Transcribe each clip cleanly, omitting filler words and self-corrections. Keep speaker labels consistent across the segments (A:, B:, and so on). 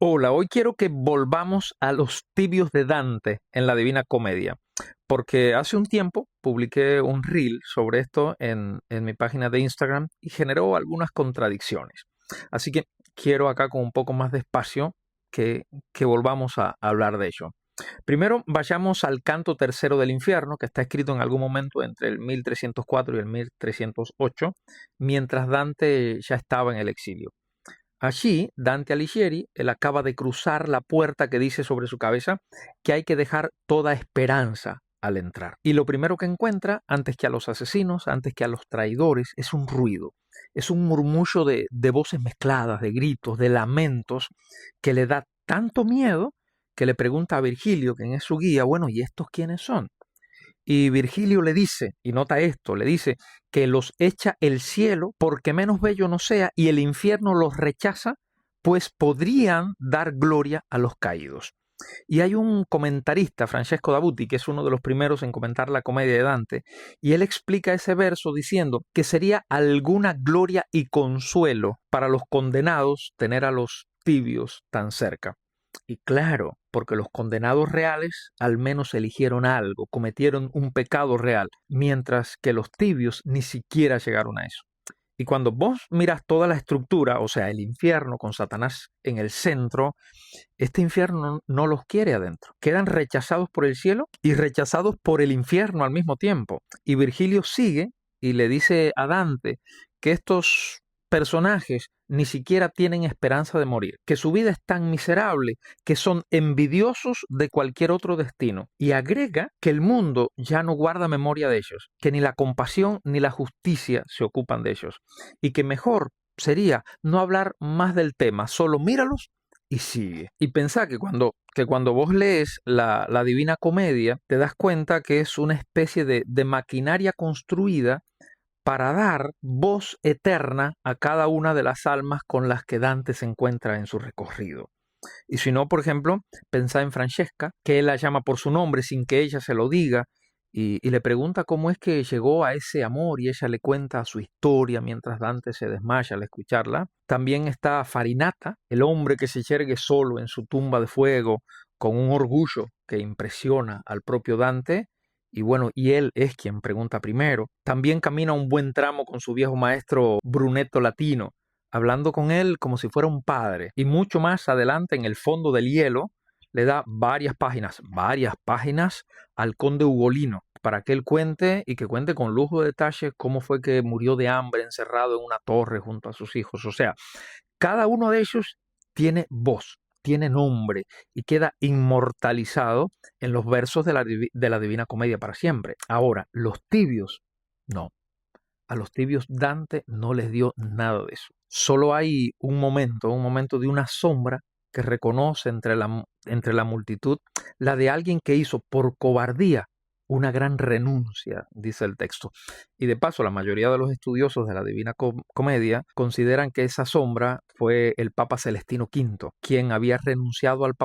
A: Hola, hoy quiero que volvamos a los tibios de Dante en la Divina Comedia, porque hace un tiempo publiqué un reel sobre esto en mi página de Instagram y generó algunas contradicciones. Así que quiero acá con un poco más de espacio que, que volvamos a hablar de ello. Primero vayamos al canto tercero del infierno, que está escrito en algún momento entre el 1304 y el 1308, mientras Dante ya estaba en el exilio. Allí, Dante Alighieri, él acaba de cruzar la puerta que dice sobre su cabeza que hay que dejar toda esperanza al entrar. Y lo primero que encuentra, antes que a los asesinos, antes que a los traidores, es un ruido. Es un murmullo de voces mezcladas, de gritos, de lamentos, que le da tanto miedo que le pregunta a Virgilio, quien es su guía, bueno, ¿y estos quiénes son? Y Virgilio le dice, y nota esto, le dice que los echa el cielo porque menos bello no sea y el infierno los rechaza, pues podrían dar gloria a los caídos. Y hay un comentarista, Francesco Dabuti, que es uno de los primeros en comentar la comedia de Dante, y él explica ese verso diciendo que sería alguna gloria y consuelo para los condenados tener a los tibios tan cerca. Y claro, porque los condenados reales al menos eligieron algo, cometieron un pecado real, mientras que los tibios ni siquiera llegaron a eso. Y cuando vos miras toda la estructura, o sea, el infierno con Satanás en el centro, este infierno no los quiere adentro. Quedan rechazados por el cielo y rechazados por el infierno al mismo tiempo. Y Virgilio sigue y le dice a Dante que estos personajes ni siquiera tienen esperanza de morir, que su vida es tan miserable que son envidiosos de cualquier otro destino, y agrega que el mundo ya no guarda memoria de ellos, que ni la compasión ni la justicia se ocupan de ellos, y que mejor sería no hablar más del tema, solo míralos y sigue. Y pensá que cuando vos lees la Divina Comedia, te das cuenta que es una especie de maquinaria construida para dar voz eterna a cada una de las almas con las que Dante se encuentra en su recorrido. Y si no, por ejemplo, pensá en Francesca, que él la llama por su nombre sin que ella se lo diga, y le pregunta cómo es que llegó a ese amor y ella le cuenta su historia mientras Dante se desmaya al escucharla. También está Farinata, el hombre que se yergue solo en su tumba de fuego con un orgullo que impresiona al propio Dante. Y bueno, y él es quien pregunta primero. También camina un buen tramo con su viejo maestro Brunetto Latino, hablando con él como si fuera un padre. Y mucho más adelante, en el fondo del hielo, le da varias páginas al conde Ugolino para que él cuente y que cuente con lujo de detalles cómo fue que murió de hambre encerrado en una torre junto a sus hijos. O sea, cada uno de ellos tiene voz, tiene nombre y queda inmortalizado en los versos de la Divina Comedia para siempre. Ahora, los tibios, no. A los tibios Dante no les dio nada de eso. Solo hay un momento de una sombra que reconoce entre la multitud, la de alguien que hizo por cobardía una gran renuncia, dice el texto. Y de paso, la mayoría de los estudiosos de la Divina Comedia consideran que esa sombra fue el Papa Celestino V, quien había renunciado al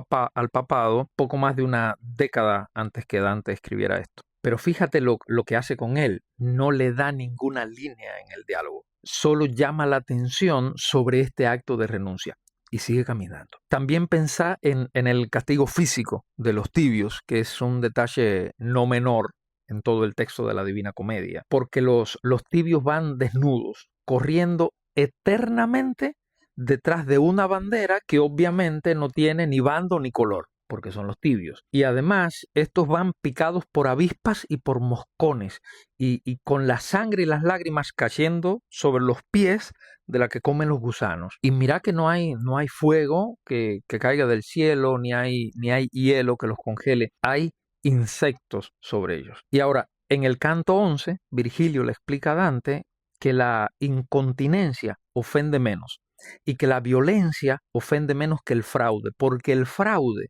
A: papado poco más de una década antes que Dante escribiera esto. Pero fíjate lo que hace con él. No le da ninguna línea en el diálogo. Solo llama la atención sobre este acto de renuncia y sigue caminando. También pensá en el castigo físico de los tibios, que es un detalle no menor en todo el texto de la Divina Comedia, porque los tibios van desnudos, corriendo eternamente detrás de una bandera que obviamente no tiene ni bando ni color, porque son los tibios. Y además, estos van picados por avispas y por moscones, y con la sangre y las lágrimas cayendo sobre los pies de la que comen los gusanos. Y mira que no hay fuego que caiga del cielo, ni hay hielo que los congele. Hay insectos sobre ellos. Y ahora, en el canto 11, Virgilio le explica a Dante que la incontinencia ofende menos y que la violencia ofende menos que el fraude, porque el fraude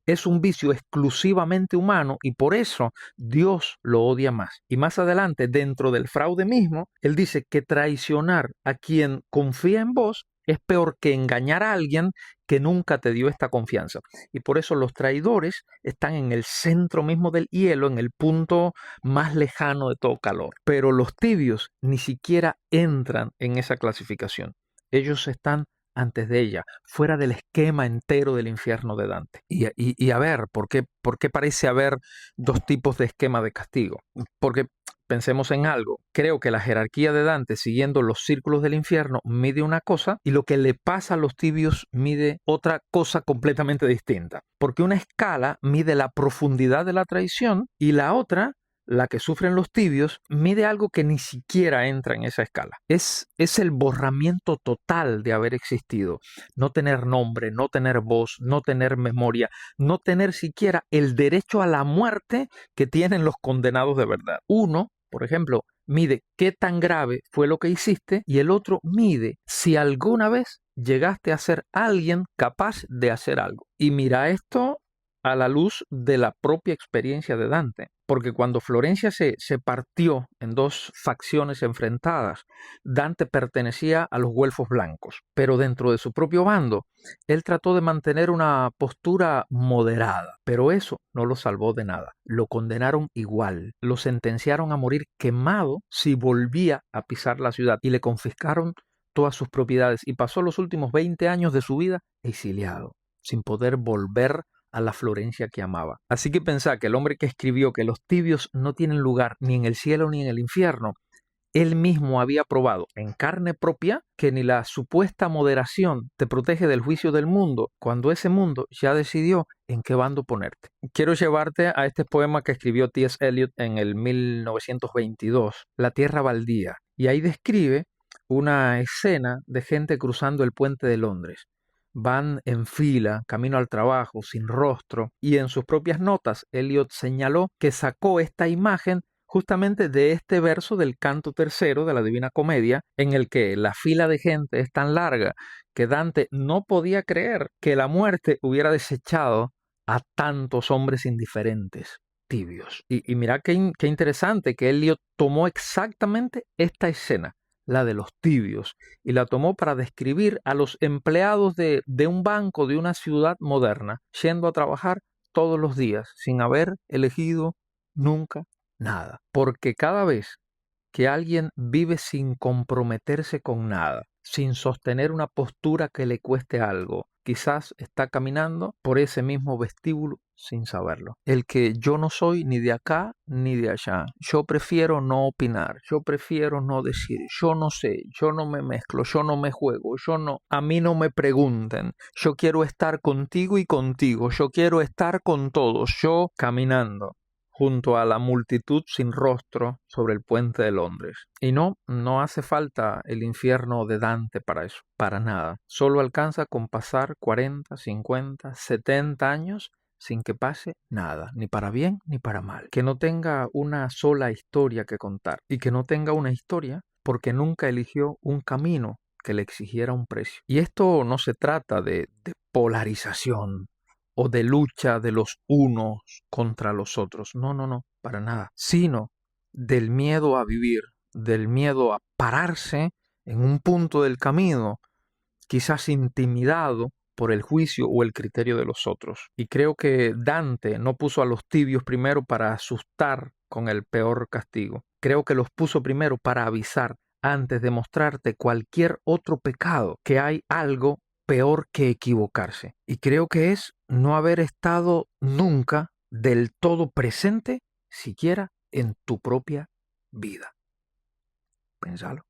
A: es un vicio exclusivamente humano y por eso Dios lo odia más. Y más adelante, dentro del fraude mismo, él dice que traicionar a quien confía en vos es peor que engañar a alguien que nunca te dio esta confianza. Y por eso los traidores están en el centro mismo del hielo, en el punto más lejano de todo calor. Pero los tibios ni siquiera entran en esa clasificación. Ellos están antes de ella, fuera del esquema entero del infierno de Dante. Y a ver, ¿por qué parece haber dos tipos de esquema de castigo? Porque pensemos en algo. Creo que la jerarquía de Dante, siguiendo los círculos del infierno, mide una cosa y lo que le pasa a los tibios mide otra cosa completamente distinta. Porque una escala mide la profundidad de la traición y la otra, la que sufren los tibios, mide algo que ni siquiera entra en esa escala. Es el borramiento total de haber existido. No tener nombre, no tener voz, no tener memoria, no tener siquiera el derecho a la muerte que tienen los condenados de verdad. Uno, por ejemplo, mide qué tan grave fue lo que hiciste y el otro mide si alguna vez llegaste a ser alguien capaz de hacer algo. Y mira esto a la luz de la propia experiencia de Dante, porque cuando Florencia se partió en dos facciones enfrentadas, Dante pertenecía a los güelfos blancos, pero dentro de su propio bando, él trató de mantener una postura moderada, pero eso no lo salvó de nada. Lo condenaron igual, lo sentenciaron a morir quemado si volvía a pisar la ciudad y le confiscaron todas sus propiedades y pasó los últimos 20 años de su vida exiliado, sin poder volver a la Florencia que amaba. Así que pensá que el hombre que escribió que los tibios no tienen lugar ni en el cielo ni en el infierno, él mismo había probado en carne propia que ni la supuesta moderación te protege del juicio del mundo cuando ese mundo ya decidió en qué bando ponerte. Quiero llevarte a este poema que escribió T.S. Eliot en el 1922, La tierra baldía, y ahí describe una escena de gente cruzando el puente de Londres. Van en fila, camino al trabajo, sin rostro, y en sus propias notas, Eliot señaló que sacó esta imagen justamente de este verso del canto tercero de la Divina Comedia, en el que la fila de gente es tan larga que Dante no podía creer que la muerte hubiera desechado a tantos hombres indiferentes, tibios. Y mira qué interesante que Eliot tomó exactamente esta escena, la de los tibios, y la tomó para describir a los empleados de un banco de una ciudad moderna, yendo a trabajar todos los días, sin haber elegido nunca nada. Porque cada vez que alguien vive sin comprometerse con nada, sin sostener una postura que le cueste algo, quizás está caminando por ese mismo vestíbulo sin saberlo. El que yo no soy ni de acá ni de allá. Yo prefiero no opinar, yo prefiero no decir, yo no sé, yo no me mezclo, yo no me juego, yo no, a mí no me pregunten. Yo quiero estar contigo y contigo, yo quiero estar con todos, yo caminando junto a la multitud sin rostro sobre el puente de Londres. Y no hace falta el infierno de Dante para eso, para nada. Solo alcanza con pasar 40, 50, 70 años sin que pase nada, ni para bien ni para mal. Que no tenga una sola historia que contar y que no tenga una historia porque nunca eligió un camino que le exigiera un precio. Y esto no se trata de polarización o de lucha de los unos contra los otros. No, para nada. Sino del miedo a vivir, del miedo a pararse en un punto del camino, quizás intimidado por el juicio o el criterio de los otros. Y creo que Dante no puso a los tibios primero para asustar con el peor castigo. Creo que los puso primero para avisar antes de mostrarte cualquier otro pecado que hay algo peor que equivocarse. Y creo que es no haber estado nunca del todo presente, siquiera en tu propia vida. Pénsalo.